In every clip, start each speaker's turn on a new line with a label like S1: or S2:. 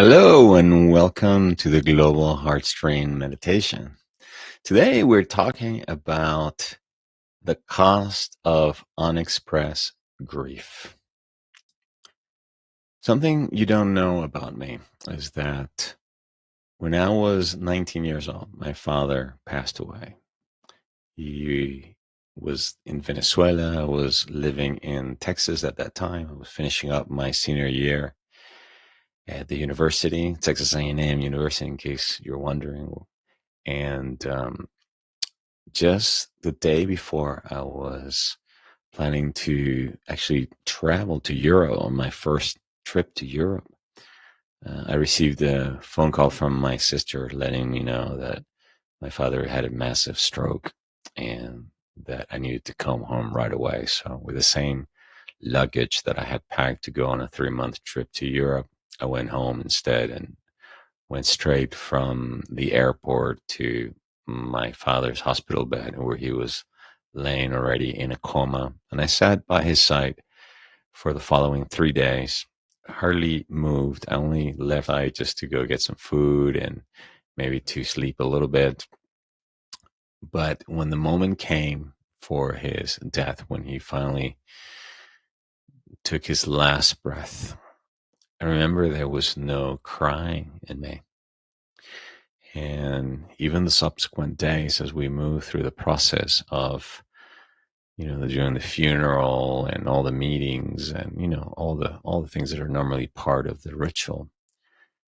S1: Hello and welcome to the Global Heart Strain Meditation. Today we're talking about the cost of unexpressed grief. Something you don't know about me is that when I was 19 years old, my father passed away. He was in Venezuela. I was living in Texas at that time. I was finishing up my senior year at the university, Texas A&M University, in case you're wondering. And just the day before, I was planning to actually travel to Europe on my first trip to Europe. I received a phone call from my sister letting me know that my father had a massive stroke and that I needed to come home right away. So, with the same luggage that I had packed to go on a 3-month trip to Europe, I went home instead and went straight from the airport to my father's hospital bed where he was laying already in a coma. And I sat by his side for the following 3 days, hardly moved. I only left out just to go get some food and maybe to sleep a little bit. But when the moment came for his death, when he finally took his last breath, I remember there was no crying in me. And even the subsequent days as we move through the process of, during the funeral and all the meetings and, all the things that are normally part of the ritual,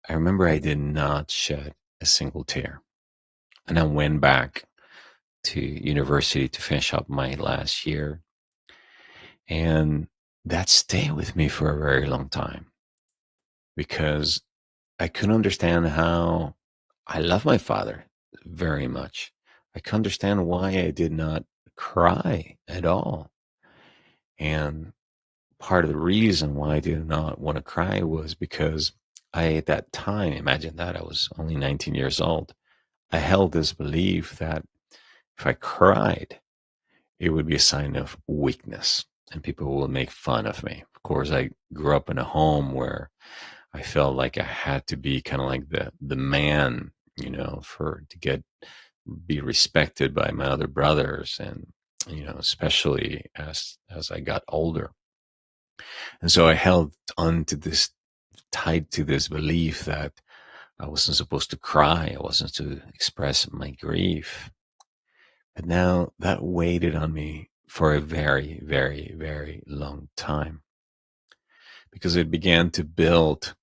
S1: I remember I did not shed a single tear. And I went back to university to finish up my last year. And that stayed with me for a very long time because I couldn't understand how I love my father very much. I couldn't understand why I did not cry at all. And part of the reason why I did not want to cry was because at that time, imagine that, I was only 19 years old. I held this belief that if I cried, it would be a sign of weakness and people will make fun of me. Of course, I grew up in a home where I felt like I had to be kind of like the man, for to be respected by my other brothers, and especially as I got older. And so I held on to this, tied to this belief that I wasn't supposed to cry, I wasn't to express my grief. But now that waited on me for a very, very, very long time because it began to build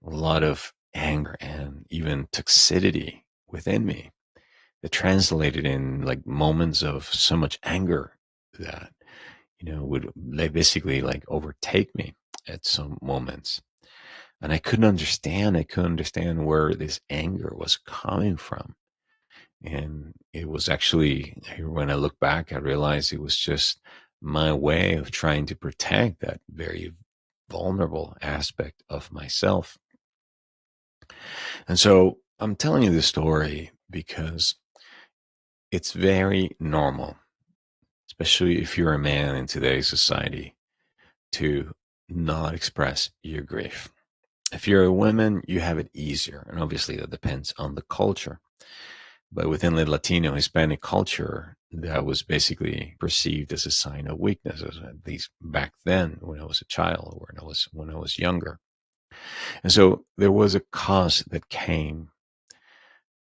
S1: a lot of anger and even toxicity within me that translated in like moments of so much anger that would basically like overtake me at some moments. And I couldn't understand where this anger was coming from. And it was actually, when I look back, I realized it was just my way of trying to protect that very vulnerable aspect of myself. And so I'm telling you this story because it's very normal, especially if you're a man in today's society, to not express your grief. If you're a woman, you have it easier. And obviously, that depends on the culture. But within the Latino Hispanic culture, that was basically perceived as a sign of weakness, at least back then when I was a child or when I was younger. And so there was a cost that came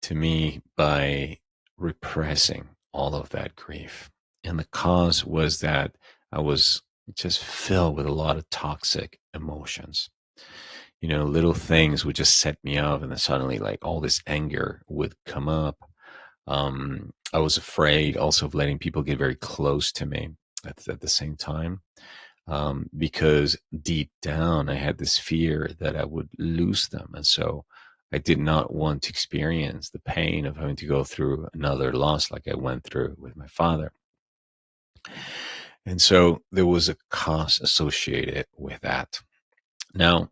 S1: to me by repressing all of that grief. And the cause was that I was just filled with a lot of toxic emotions. Little things would just set me off, and then suddenly, like, all this anger would come up. I was afraid also of letting people get very close to me at the same time, because deep down I had this fear that I would lose them. And so I did not want to experience the pain of having to go through another loss like I went through with my father. And so there was a cost associated with that. Now,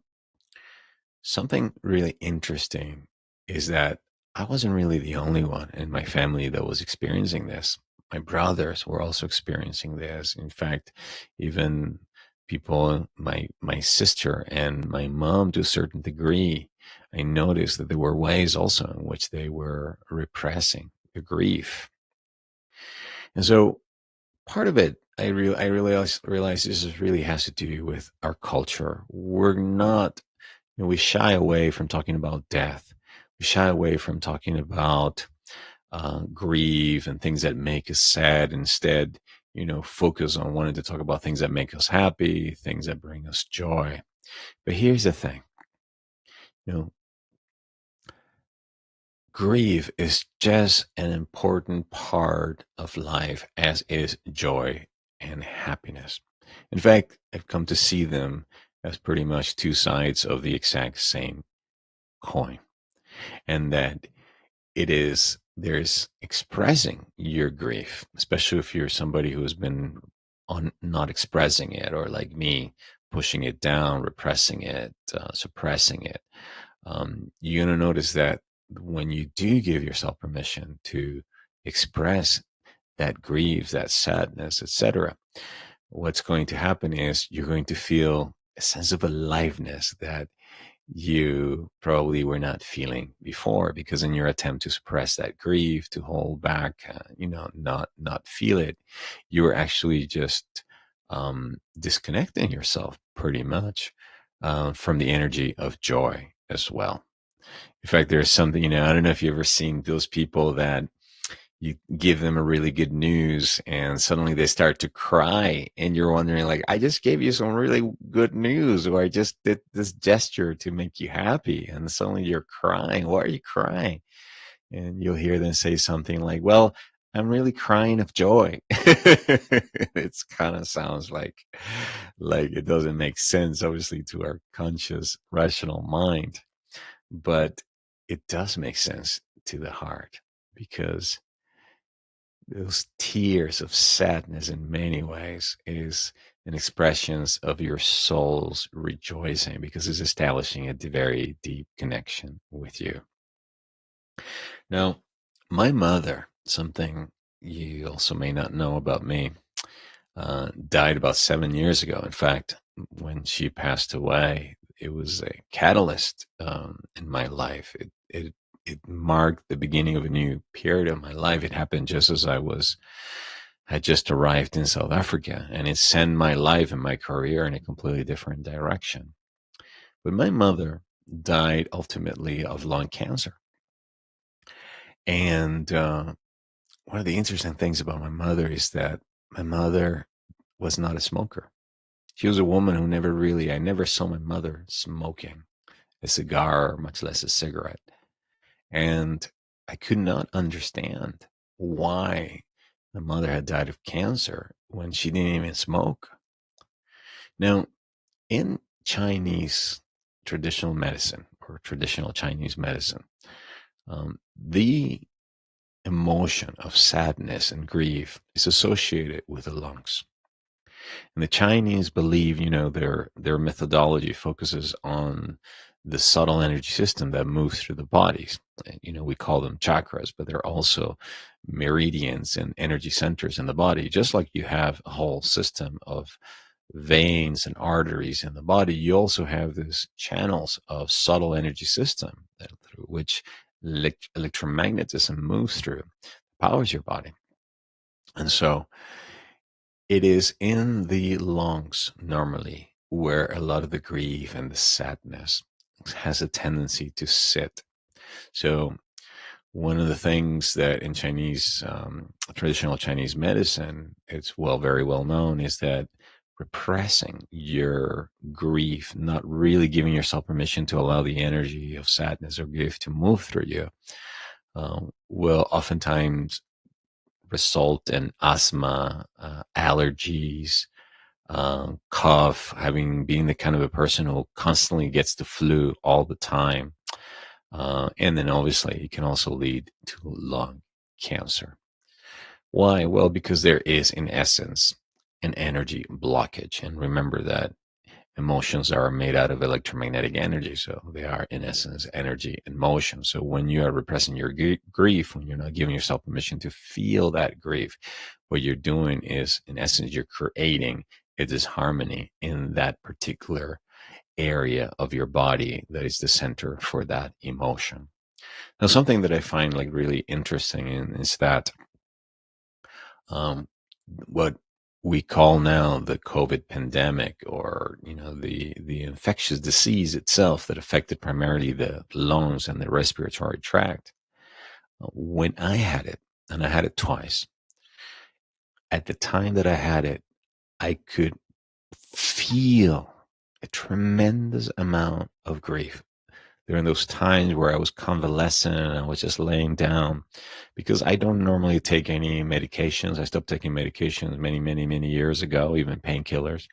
S1: something really interesting is that I wasn't really the only one in my family that was experiencing this. My brothers were also experiencing this. In fact, even people, my sister and my mom, to a certain degree, I noticed that there were ways also in which they were repressing the grief. And so part of it, I realize this really has to do with our culture. We're not, we shy away from talking about death. We shy away from talking about grief and things that make us sad. Instead, focus on wanting to talk about things that make us happy, things that bring us joy. But here's the thing, you know, grief is just an important part of life, as is joy and happiness. In fact, I've come to see them as pretty much two sides of the exact same coin, and that there's expressing your grief, especially if you're somebody who has been on not expressing it, or like me, pushing it down, repressing it, suppressing it. You're going to notice that when you do give yourself permission to express that grief, that sadness, etc., what's going to happen is you're going to feel a sense of aliveness that you probably were not feeling before, because in your attempt to suppress that grief, to hold back, not feel it, you were actually just disconnecting yourself pretty much from the energy of joy as well. In fact, there's something, I don't know if you've ever seen those people that you give them a really good news and suddenly they start to cry, and you're wondering, like, I just gave you some really good news, or I just did this gesture to make you happy, and suddenly you're crying. Why are you crying? And you'll hear them say something like, well, I'm really crying of joy. It's kind of sounds like it doesn't make sense, obviously, to our conscious rational mind, but it does make sense to the heart, because those tears of sadness in many ways is an expression of your soul's rejoicing, because it's establishing a very deep connection with you. Now, my mother, something you also may not know about me, died about 7 years ago. In fact, when she passed away, it was a catalyst in my life. It marked the beginning of a new period of my life. It happened just as had just arrived in South Africa, and it sent my life and my career in a completely different direction. But my mother died ultimately of lung cancer. And one of the interesting things about my mother is that my mother was not a smoker. She was a woman who I never saw my mother smoking a cigar, or much less a cigarette. And I could not understand why my mother had died of cancer when she didn't even smoke. Now, in Chinese traditional medicine, or traditional Chinese medicine, the emotion of sadness and grief is associated with the lungs. And the Chinese believe, their methodology focuses on the subtle energy system that moves through the bodies. We call them chakras, but they're also meridians and energy centers in the body. Just like you have a whole system of veins and arteries in the body, you also have these channels of subtle energy system through which electromagnetism moves through, powers your body. And so it is in the lungs normally where a lot of the grief and the sadness has a tendency to sit. So one of the things that in traditional Chinese medicine, it's very well known, is that repressing your grief, not really giving yourself permission to allow the energy of sadness or grief to move through you, will oftentimes result in asthma, allergies, cough, being the kind of a person who constantly gets the flu all the time. And then obviously it can also lead to lung cancer. Why? Well, because there is, in essence, an energy blockage. And remember that emotions are made out of electromagnetic energy. So they are, in essence, energy and motion. So when you are repressing your grief, when you're not giving yourself permission to feel that grief, what you're doing is, in essence, you're creating a disharmony in that particular area of your body that is the center for that emotion. Now, something that I find like really interesting is that um, what we call now the COVID pandemic, or the infectious disease itself that affected primarily the lungs and the respiratory tract. When I had it, and I had it twice, at the time that I had it, I could feel a tremendous amount of grief during those times where I was convalescent and I was just laying down, because I don't normally take any medications. I stopped taking medications many, many, many years ago, even painkillers.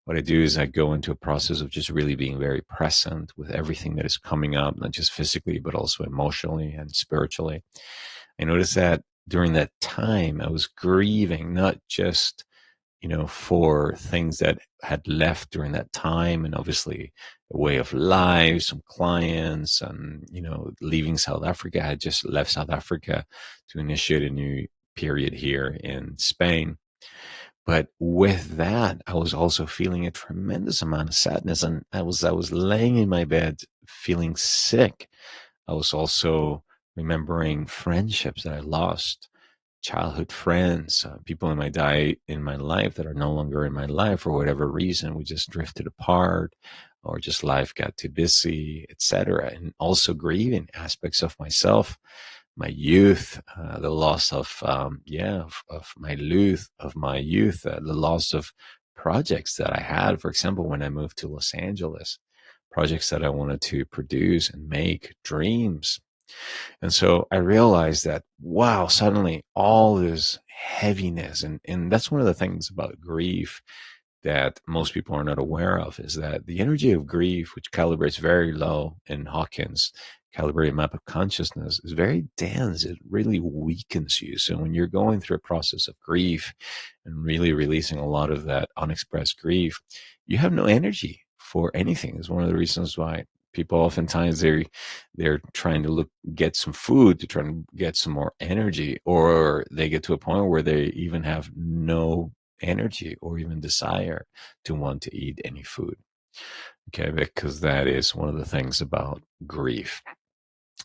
S1: What I do is I go into a process of just really being very present with everything that is coming up, not just physically, but also emotionally and spiritually. I noticed that during that time, I was grieving, not just for things that had left during that time, and obviously a way of life, some clients, and leaving South Africa. I had just left South Africa to initiate a new period here in Spain. But with that, I was also feeling a tremendous amount of sadness, and I was laying in my bed feeling sick. I was also remembering friendships that I lost, childhood friends, people in my life that are no longer in my life for whatever reason. We just drifted apart, or just life got too busy, etc. And also grieving aspects of myself, my youth, the loss of my youth, the loss of projects that I had. For example, when I moved to Los Angeles, projects that I wanted to produce and make, dreams. And so I realized that, wow, suddenly all this heaviness, and that's one of the things about grief that most people are not aware of, is that the energy of grief, which calibrates very low in Hawkins' calibrated map of consciousness, is very dense. It really weakens you. So when you're going through a process of grief and really releasing a lot of that unexpressed grief, you have no energy for anything. It's one of the reasons why people oftentimes they're trying to get some food to try and get some more energy, or they get to a point where they even have no energy or even desire to want to eat any food. Okay, because that is one of the things about grief.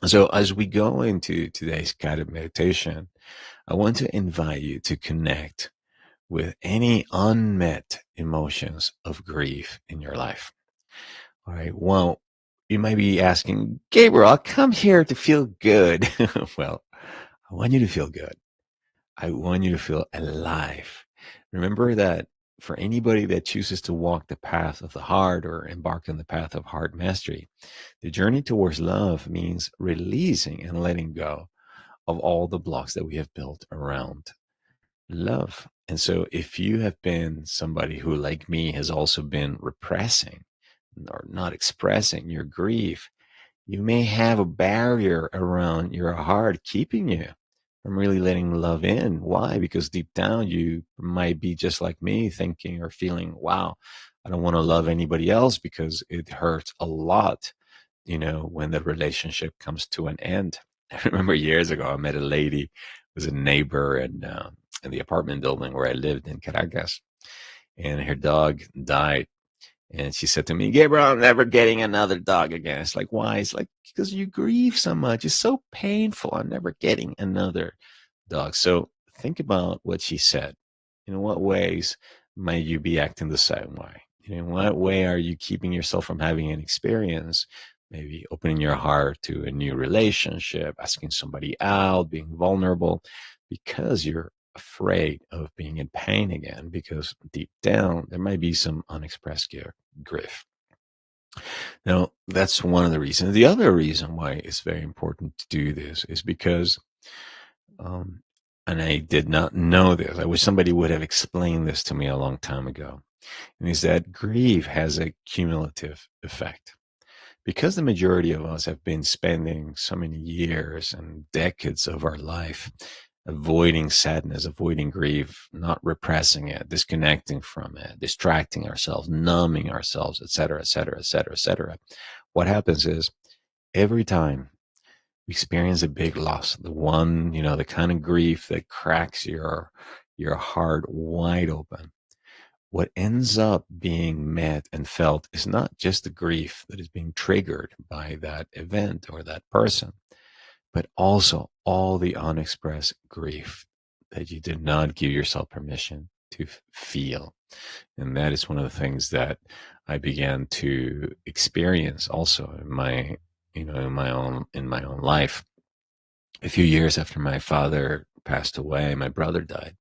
S1: So as we go into today's guided meditation, I want to invite you to connect with any unmet emotions of grief in your life. All right. Well, you might be asking, Gabriel, I come here to feel good. Well, I want you to feel good. I want you to feel alive. Remember that for anybody that chooses to walk the path of the heart or embark on the path of heart mastery, the journey towards love means releasing and letting go of all the blocks that we have built around love. And so if you have been somebody who, like me, has also been repressing or not expressing your grief, you may have a barrier around your heart keeping you from really letting love in. Why? Because deep down, you might be just like me, thinking or feeling, wow, I don't want to love anybody else because it hurts a lot, when the relationship comes to an end. I remember years ago, I met a lady who was a neighbor in the apartment building where I lived in Caracas, and her dog died. And she said to me, Gabriel, I'm never getting another dog again. It's like, why? It's like, because you grieve so much. It's so painful. I'm never getting another dog. So think about what she said. In what ways might you be acting the same way? In what way are you keeping yourself from having an experience? Maybe opening your heart to a new relationship, asking somebody out, being vulnerable, because you're afraid of being in pain again, because deep down there might be some unexpressed grief. Now, that's one of the reasons. The other reason why it's very important to do this is because, um, and I did not know this, I wish somebody would have explained this to me a long time ago, and is that grief has a cumulative effect. Because the majority of us have been spending so many years and decades of our life avoiding sadness, avoiding grief, not repressing it, disconnecting from it, distracting ourselves, numbing ourselves, et cetera, et cetera, et cetera, et cetera. What happens is every time we experience a big loss, the one, the kind of grief that cracks your heart wide open, what ends up being met and felt is not just the grief that is being triggered by that event or that person, but also all the unexpressed grief that you did not give yourself permission to feel. And that is one of the things that I began to experience also in my, in my own life. A few years after my father passed away, my brother died.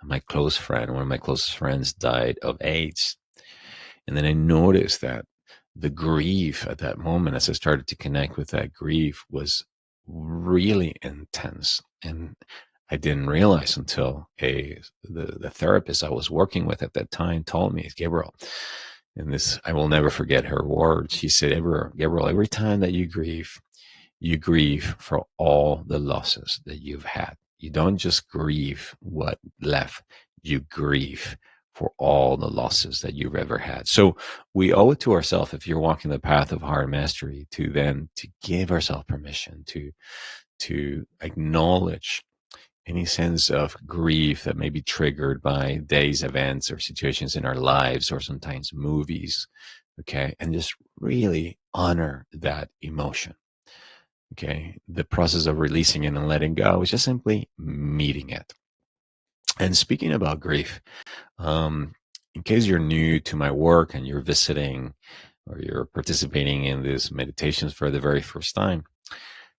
S1: My close friend, one of my closest friends, died of AIDS. And then I noticed that the grief at that moment, as I started to connect with that grief, was really intense. And I didn't realize until the therapist I was working with at that time told me, Gabriel, and this, I will never forget her words. She said, Gabriel, every time that you grieve for all the losses that you've had. You don't just grieve what left, you grieve for all the losses that you've ever had. So we owe it to ourselves, if you're walking the path of heart mastery, to give ourselves permission to acknowledge any sense of grief that may be triggered by days, events, or situations in our lives, or sometimes movies. Okay. And just really honor that emotion. Okay. The process of releasing it and letting go is just simply meeting it. And speaking about grief, in case you're new to my work and you're visiting or you're participating in these meditations for the very first time,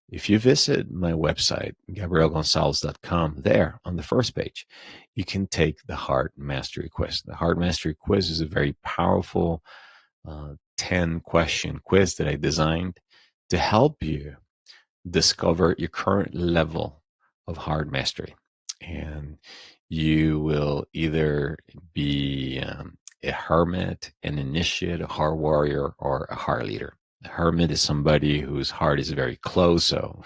S1: if you visit my website, gabrielgonsalves.com, there on the first page, you can take the Heart Mastery Quiz. The Heart Mastery Quiz is a very powerful 10-question quiz that I designed to help you discover your current level of heart mastery. And you will either be a hermit, an initiate, a heart warrior, or a heart leader. A hermit is somebody whose heart is very close. So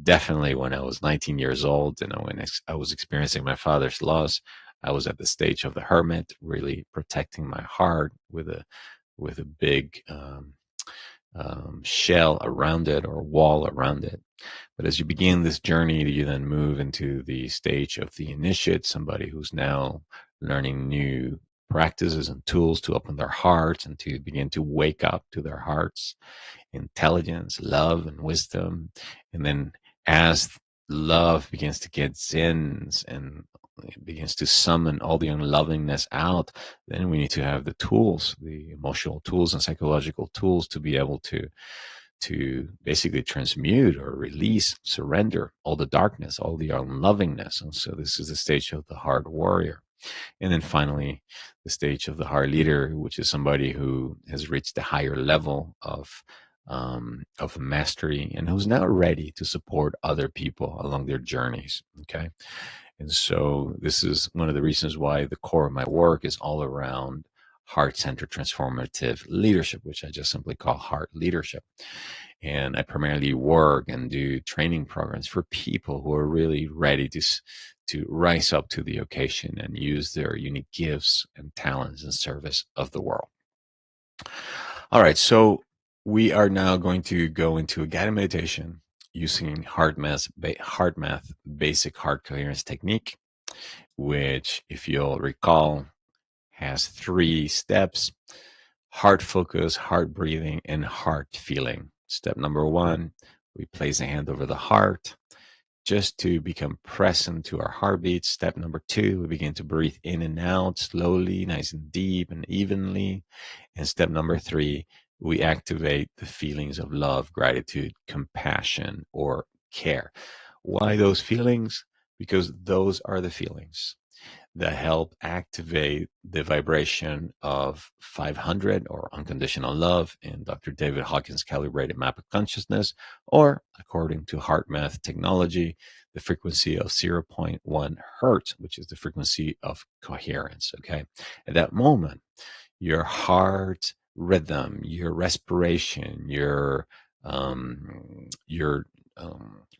S1: definitely when I was 19 years old, when I was experiencing my father's loss, I was at the stage of the hermit, really protecting my heart with a big shell around it or wall around it. But as you begin this journey, you then move into the stage of the initiate, somebody who's now learning new practices and tools to open their hearts and to begin to wake up to their hearts, intelligence, love, and wisdom. And then as love begins to get sins and it begins to summon all the unlovingness out, then we need to have the tools, the emotional tools and psychological tools to be able to basically transmute or release, surrender all the darkness, all the unlovingness. And so this is the stage of the heart warrior. And then finally, the stage of the heart leader, which is somebody who has reached a higher level of mastery and who's now ready to support other people along their journeys. Okay. And so this is one of the reasons why the core of my work is all around heart-centered transformative leadership, which I just simply call heart leadership. And I primarily work and do training programs for people who are really ready to rise up to the occasion and use their unique gifts and talents in service of the world. All right, so we are now going to go into a guided meditation using Heart Math Basic Heart Coherence Technique, which, if you'll recall, has 3 steps: heart focus, heart breathing, and heart feeling. Step number 1, we place a hand over the heart just to become present to our heartbeat. Step number 2, we begin to breathe in and out slowly, nice and deep and evenly. And step number 3, we activate the feelings of love, gratitude, compassion, or care. Why those feelings? Because those are the feelings that help activate the vibration of 500, or unconditional love, in Dr. David Hawkins' calibrated map of consciousness, or according to heart math technology, the frequency of 0.1 hertz, which is the frequency of coherence. Okay. At that moment, your heart rhythm, your respiration, your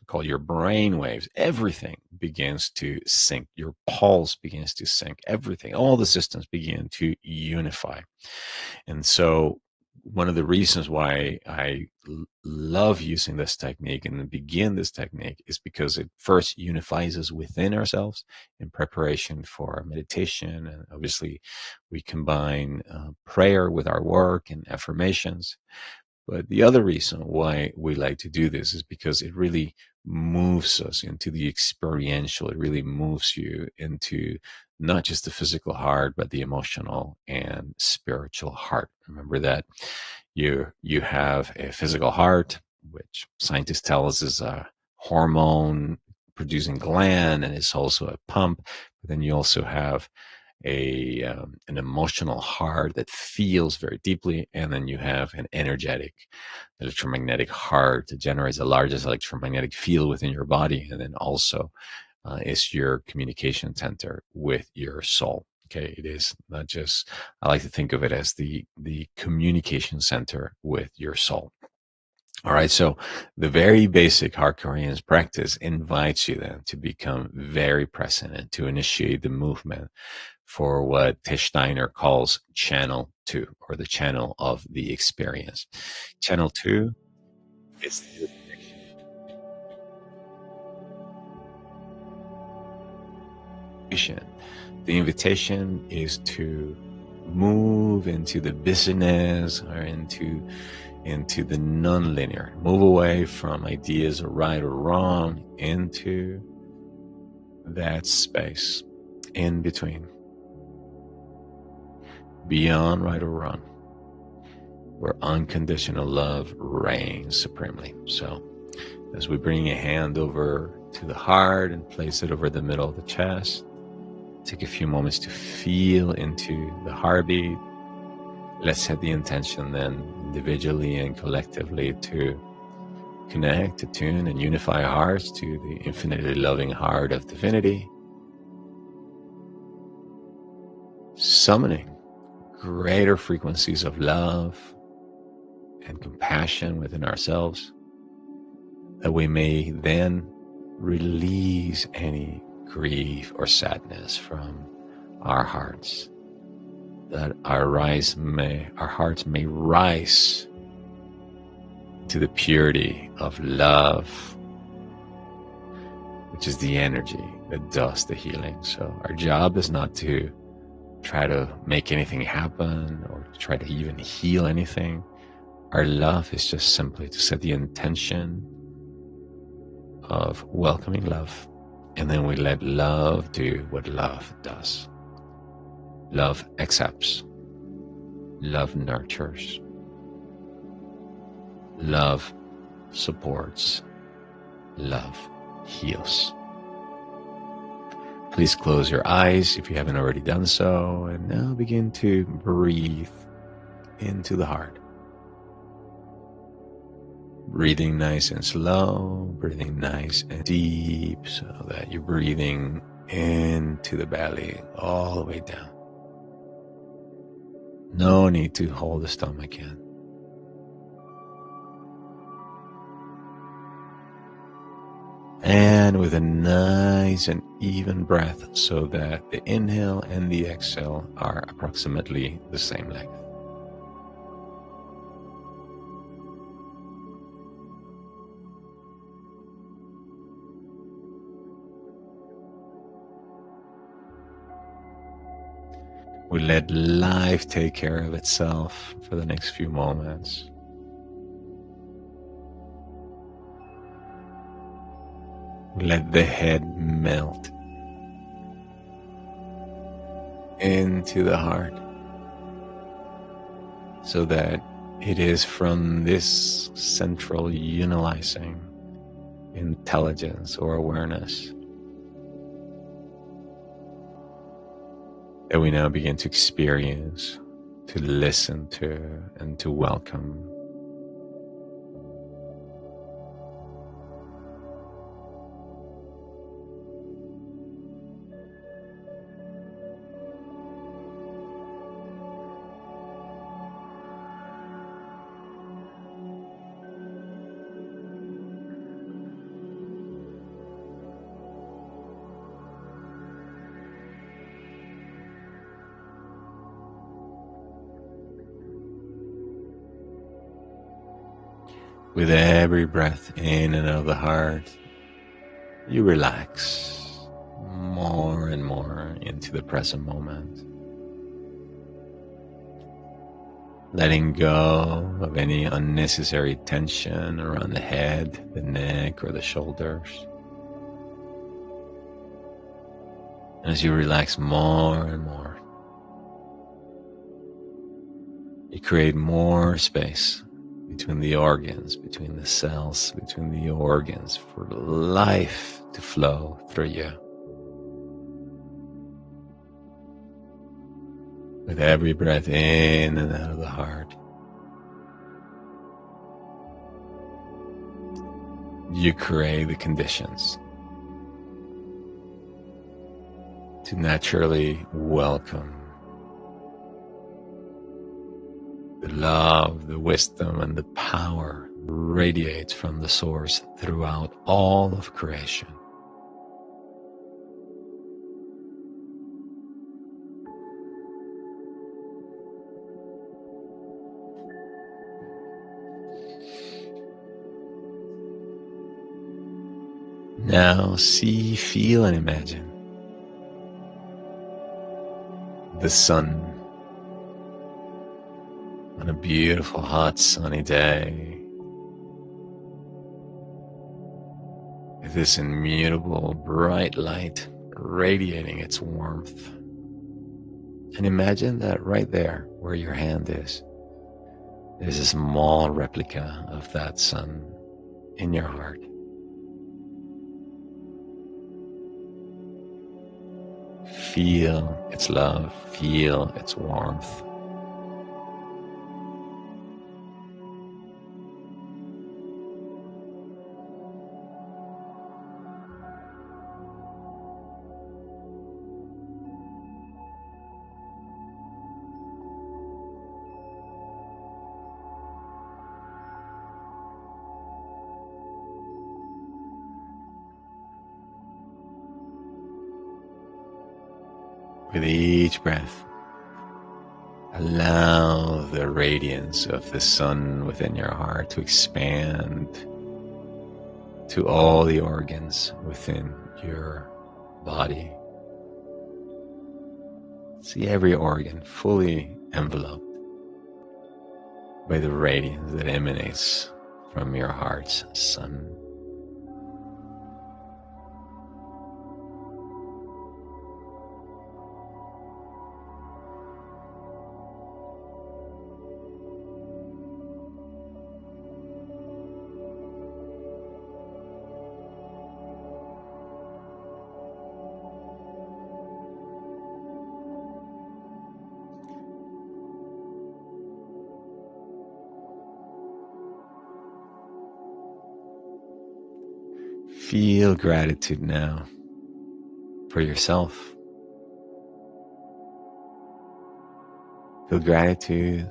S1: call your brain waves, everything begins to sync. Your pulse begins to sync. Everything, all the systems begin to unify. And so one of the reasons why I love using this technique and begin this technique is because it first unifies us within ourselves in preparation for meditation. And obviously, we combine prayer with our work and affirmations. But the other reason why we like to do this is because it really moves us into the experiential. It really moves you into not just the physical heart, but the emotional and spiritual heart. Remember that you have a physical heart, which scientists tell us is a hormone producing gland, and it's also a pump. But then you also have an emotional heart that feels very deeply, and then you have an energetic electromagnetic heart that generates the largest electromagnetic field within your body, and then also is your communication center with your soul. Okay, it is not just, I like to think of it as the communication center with your soul. All right, so the very basic Heart Coherence practice invites you then to become very present and to initiate the movement for what Tish Steiner calls Channel 2, or the channel of the experience. Channel 2 is the invitation. The invitation is to move into the busyness or into the non-linear. Move away from ideas of right or wrong into that space in between, beyond right or wrong, where unconditional love reigns supremely. So as we bring a hand over to the heart and place it over the middle of the chest, take a few moments to feel into the heartbeat. Let's set the intention then individually and collectively to connect, attune, and unify our hearts to the infinitely loving heart of divinity, summoning greater frequencies of love and compassion within ourselves, that we may then release any grief or sadness from our hearts, that our hearts may rise to the purity of love, which is the energy that does the healing. So our job is not to try to make anything happen or to try to even heal anything. Our love is just simply to set the intention of welcoming love, and then we let love do what love does. Love accepts, love nurtures, love supports, love heals. Please close your eyes if you haven't already done so, and now begin to breathe into the heart. Breathing nice and slow, breathing nice and deep, so that you're breathing into the belly all the way down. No need to hold the stomach in. And with a nice and even breath, so that the inhale and the exhale are approximately the same length. We let life take care of itself for the next few moments. Let the head melt into the heart, so that it is from this central unalizing intelligence or awareness that we now begin to experience, to listen to, and to welcome. With every breath in and out of the heart, you relax more and more into the present moment, letting go of any unnecessary tension around the head, the neck, or the shoulders. And as you relax more and more, you create more space between the organs, between the cells, between the organs, for life to flow through you. With every breath in and out of the heart, you create the conditions to naturally welcome the love, the wisdom, and the power radiates from the source throughout all of creation. Now see, feel, and imagine the sun on a beautiful, hot, sunny day, with this immutable, bright light radiating its warmth. And imagine that right there, where your hand is, there's a small replica of that sun in your heart. Feel its love, feel its warmth. With each breath, allow the radiance of the sun within your heart to expand to all the organs within your body. See every organ fully enveloped by the radiance that emanates from your heart's sun. Feel gratitude now for yourself. Feel gratitude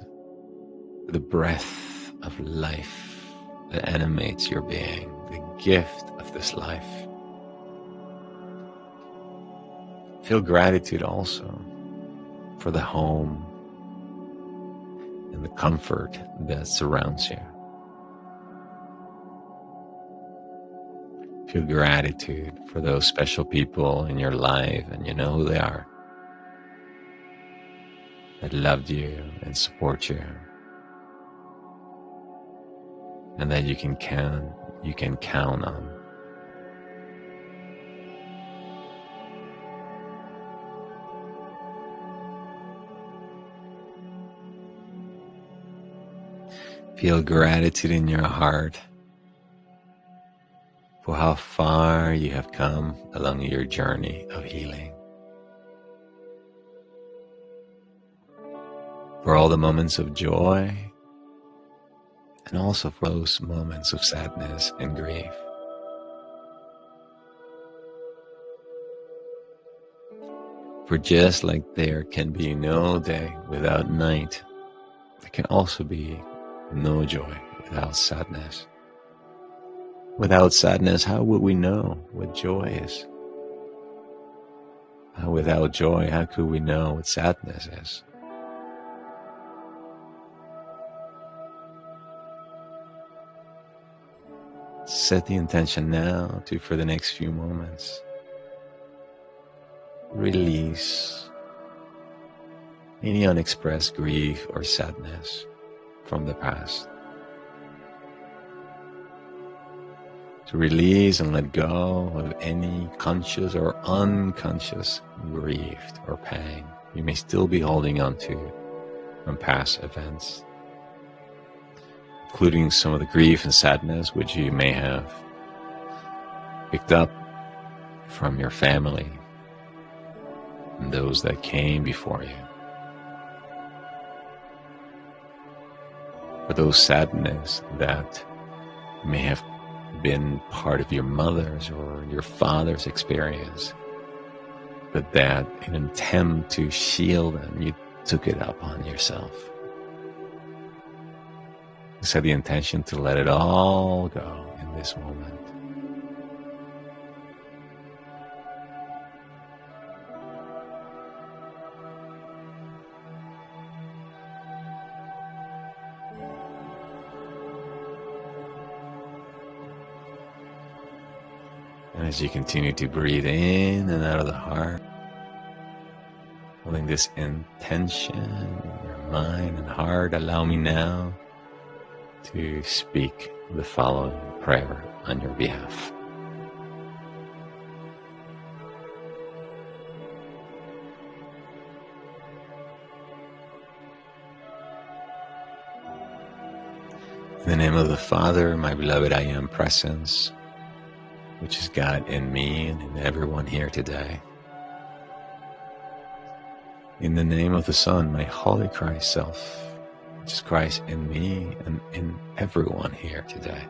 S1: for the breath of life that animates your being, the gift of this life. Feel gratitude also for the home and the comfort that surrounds you. Feel gratitude for those special people in your life, and you know who they are, that loved you and support you, and that you can count on. Feel gratitude in your heart for how far you have come along your journey of healing. For all the moments of joy, and also for those moments of sadness and grief. For just like there can be no day without night, there can also be no joy without sadness. Without sadness, how would we know what joy is? Without joy, how could we know what sadness is? Set the intention now to, for the next few moments, release any unexpressed grief or sadness from the past. To release and let go of any conscious or unconscious grief or pain you may still be holding on to from past events, including some of the grief and sadness which you may have picked up from your family and those that came before you. Or those sadness that may have been part of your mother's or your father's experience, but that in an attempt to shield them, you took it upon yourself. Set the intention to let it all go in this moment. And as you continue to breathe in and out of the heart, holding this intention in your mind and heart, allow me now to speak the following prayer on your behalf. In the name of the Father, my beloved I Am Presence, which is God in me and in everyone here today. In the name of the Son, my Holy Christ Self, which is Christ in me and in everyone here today.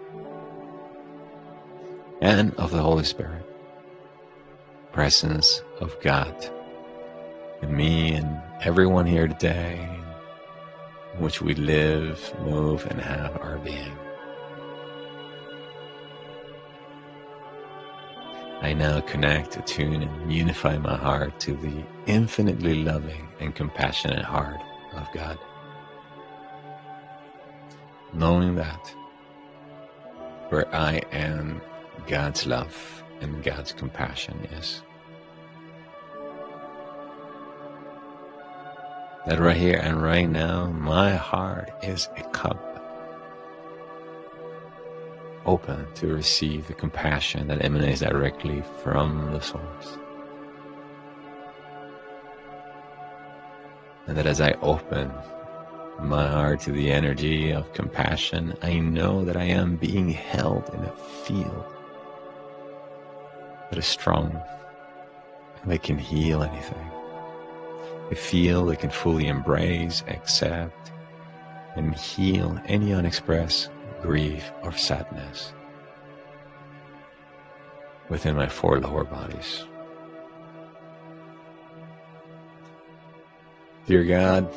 S1: And of the Holy Spirit, presence of God in me and everyone here today, in which we live, move, and have our being. I now connect, attune, and unify my heart to the infinitely loving and compassionate heart of God, knowing that where I am, God's love and God's compassion is. That right here and right now, my heart is a cup open to receive the compassion that emanates directly from the source. And that as I open my heart to the energy of compassion, I know that I am being held in a field that is strong and that can heal anything. A field that can fully embrace, accept, and heal any unexpressed grief or sadness within my four lower bodies. Dear God,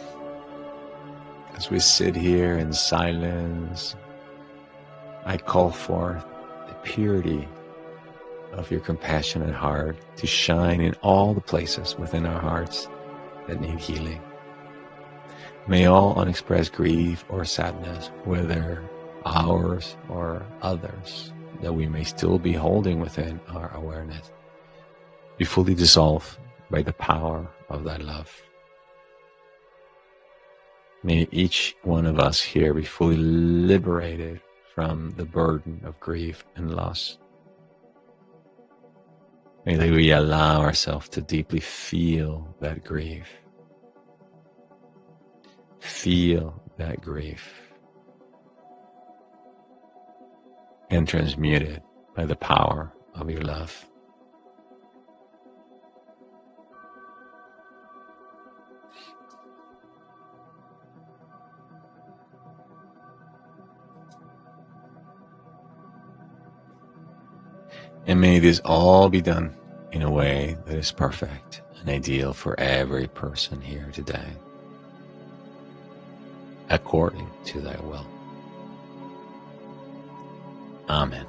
S1: as we sit here in silence, I call forth the purity of your compassionate heart to shine in all the places within our hearts that need healing. May all unexpressed grief or sadness, whether ours or others, that we may still be holding within our awareness, be fully dissolved by the power of thy love. May each one of us here be fully liberated from the burden of grief and loss. May we allow ourselves to deeply feel that grief. Feel that grief. And transmute it by the power of your love. And may this all be done in a way that is perfect and ideal for every person here today, according to thy will. Amen.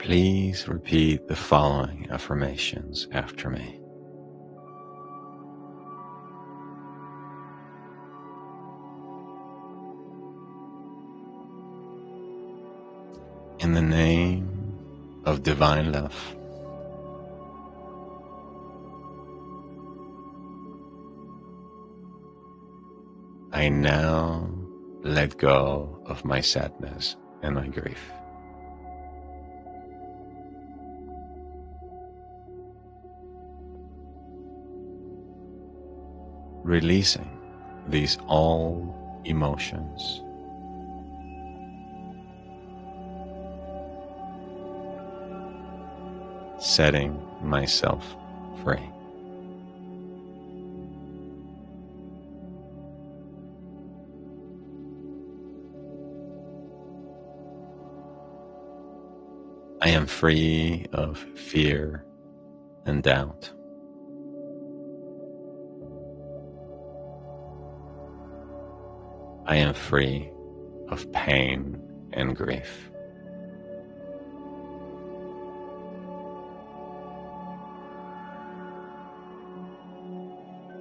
S1: Please repeat the following affirmations after me. In the name of divine love, I now let go of my sadness and my grief. Releasing these all emotions. Setting myself free. I am free of fear and doubt. I am free of pain and grief.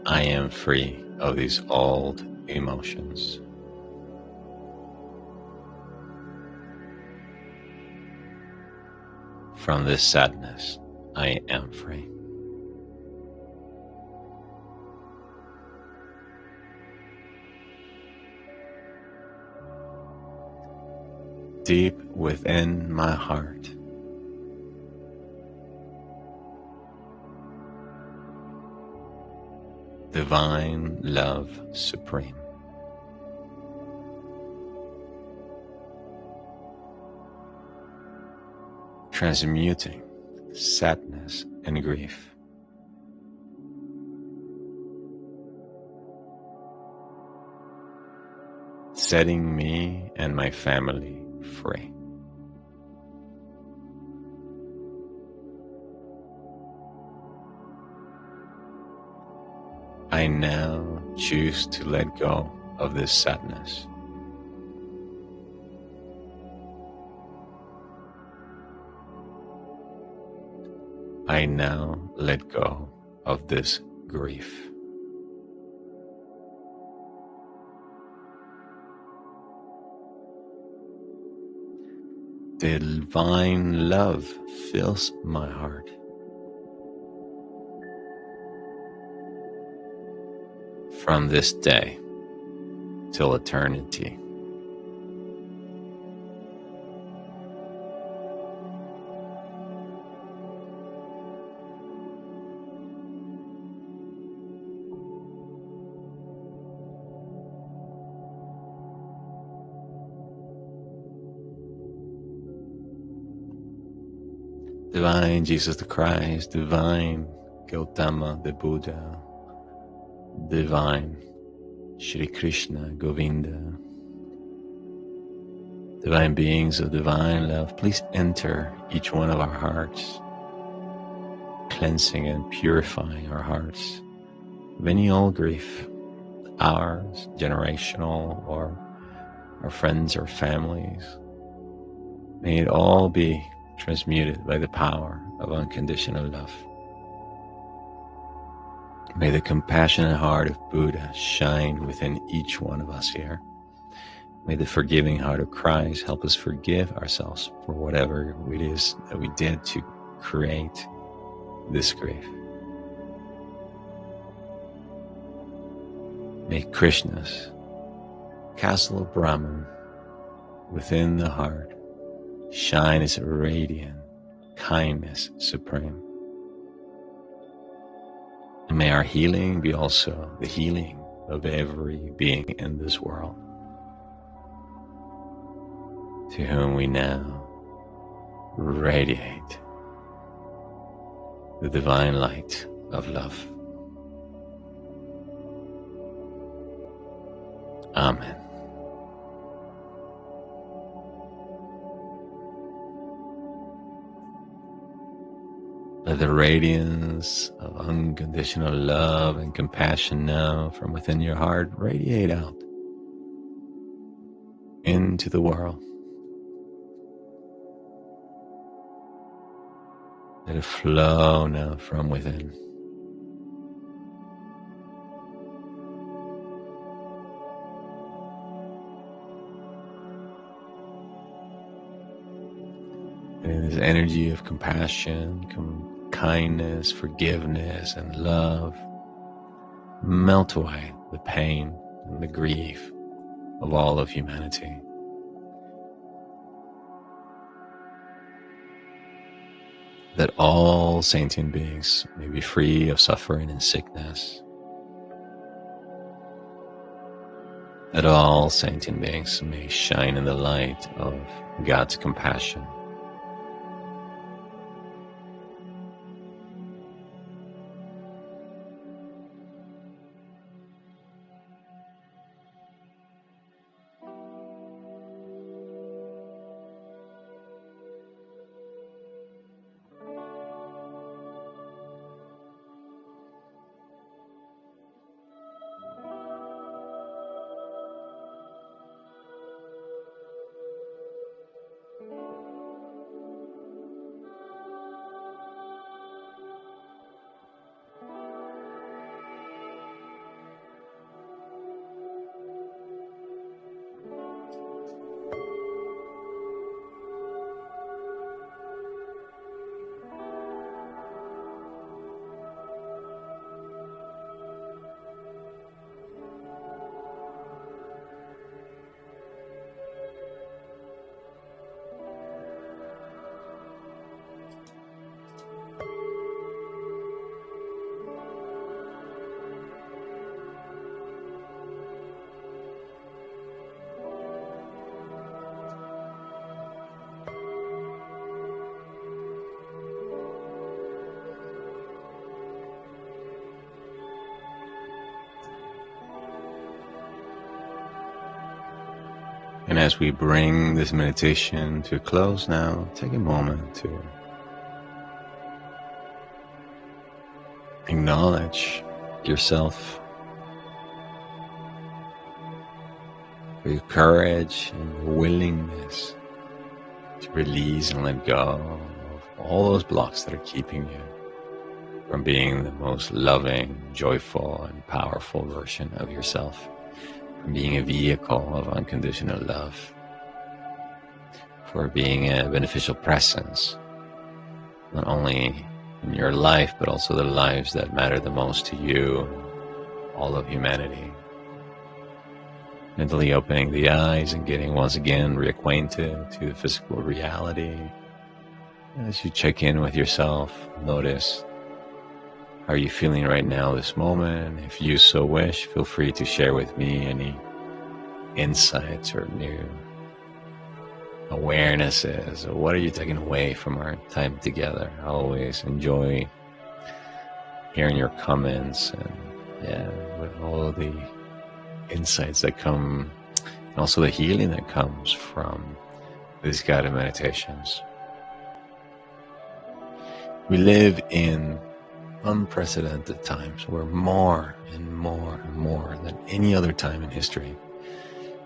S1: I am free of these old emotions. From this sadness, I am free. Deep within my heart, divine love supreme. Transmuting sadness and grief. Setting me and my family free. I now choose to let go of this sadness. I now let go of this grief. Divine love fills my heart. From this day till eternity. Divine Jesus the Christ, divine Gautama the Buddha, divine Shri Krishna Govinda, divine beings of divine love, please enter each one of our hearts, cleansing and purifying our hearts of any old grief, ours, generational, or our friends or families. May it all be transmuted by the power of unconditional love. May the compassionate heart of Buddha shine within each one of us here. May the forgiving heart of Christ help us forgive ourselves for whatever it is that we did to create this grief. May Krishna's castle of Brahman within the heart shine its radiant kindness supreme. And may our healing be also the healing of every being in this world, to whom we now radiate the divine light of love. Amen. Let the radiance of unconditional love and compassion now from within your heart radiate out into the world. Let it flow now from within. And in this energy of compassion, kindness, forgiveness, and love, melt away the pain and the grief of all of humanity. That all sentient beings may be free of suffering and sickness. That all sentient beings may shine in the light of God's compassion. And as we bring this meditation to a close now, take a moment to acknowledge yourself for your courage and your willingness to release and let go of all those blocks that are keeping you from being the most loving, joyful, and powerful version of yourself. From being a vehicle of unconditional love, for being a beneficial presence, not only in your life, but also the lives that matter the most to you, all of humanity. Mentally opening the eyes and getting once again reacquainted to the physical reality. As you check in with yourself, notice, how are you feeling right now, this moment? If you so wish, feel free to share with me any insights or new awarenesses, or what are you taking away from our time together. I always enjoy hearing your comments and with all of the insights that come, and also the healing that comes from these guided meditations. We live in unprecedented times where more and more and more than any other time in history,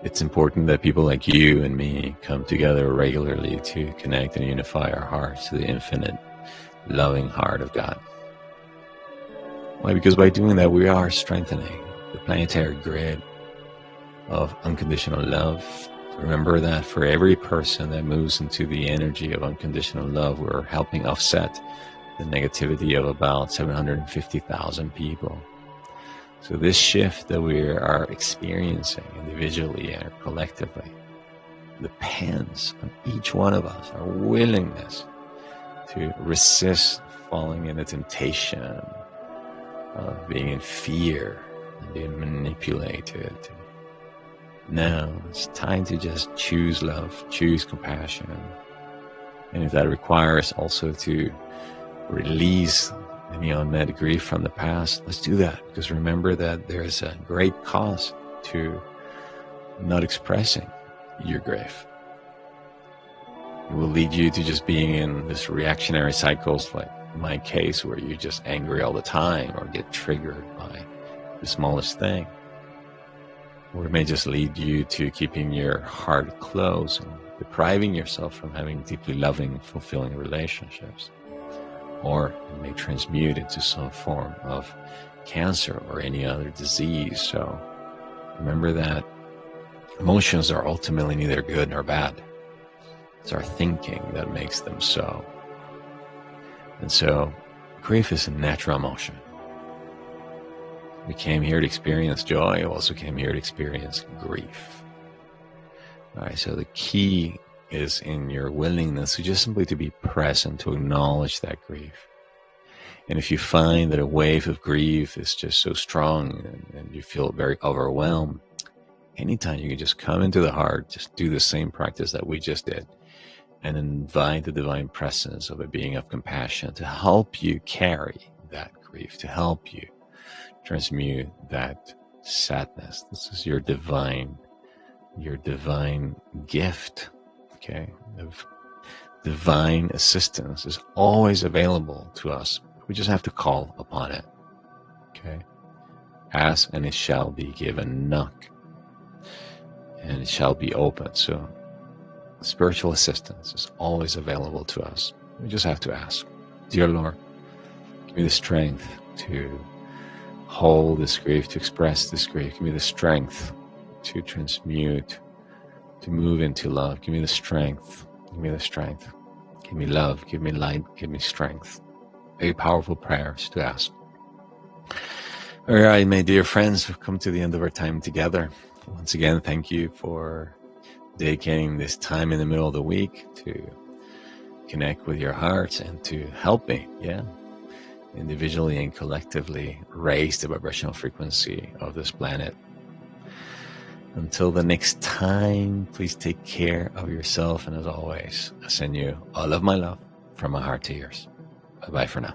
S1: it's important that people like you and me come together regularly to connect and unify our hearts to the infinite, loving heart of God. Why? Because by doing that, we are strengthening the planetary grid of unconditional love. Remember that for every person that moves into the energy of unconditional love, we're helping offset the negativity of about 750,000 people. So this shift that we are experiencing individually and collectively depends on each one of us, our willingness to resist falling into temptation of being in fear and being manipulated. Now it's time to just choose love, choose compassion. And if that requires also to release any unmet grief from the past, let's do that. Because remember that there is a great cost to not expressing your grief. It will lead you to just being in this reactionary cycles, like in my case, where you're just angry all the time or get triggered by the smallest thing. Or it may just lead you to keeping your heart closed and depriving yourself from having deeply loving, fulfilling relationships. or it may transmute into some form of cancer or any other disease. So remember that emotions are ultimately neither good nor bad. It's our thinking that makes them so. And so grief is a natural emotion. We came here to experience joy. We also came here to experience grief. All right, so the key is in your willingness to just simply to be present, to acknowledge that grief. And if you find that a wave of grief is just so strong and you feel very overwhelmed, anytime you can just come into the heart, just do the same practice that we just did, and invite the divine presence of a being of compassion to help you carry that grief, to help you transmute that sadness. This is your divine gift, okay? Of divine assistance is always available to us. We just have to call upon it, okay? Ask and it shall be given. Knock and it shall be opened. So spiritual assistance is always available to us. We just have to ask. Dear Lord, give me the strength to hold this grief, to express this grief. Give me the strength to transmute, to move into love. Give me the strength. Give me the strength. Give me love. Give me light. Give me strength. Very powerful prayers to ask. All right, my dear friends, we've come to the end of our time together. Once again, thank you for dedicating this time in the middle of the week to connect with your hearts and to help me, individually and collectively raise the vibrational frequency of this planet. Until the next time, please take care of yourself. And as always, I send you all of my love from my heart to yours. Bye-bye for now.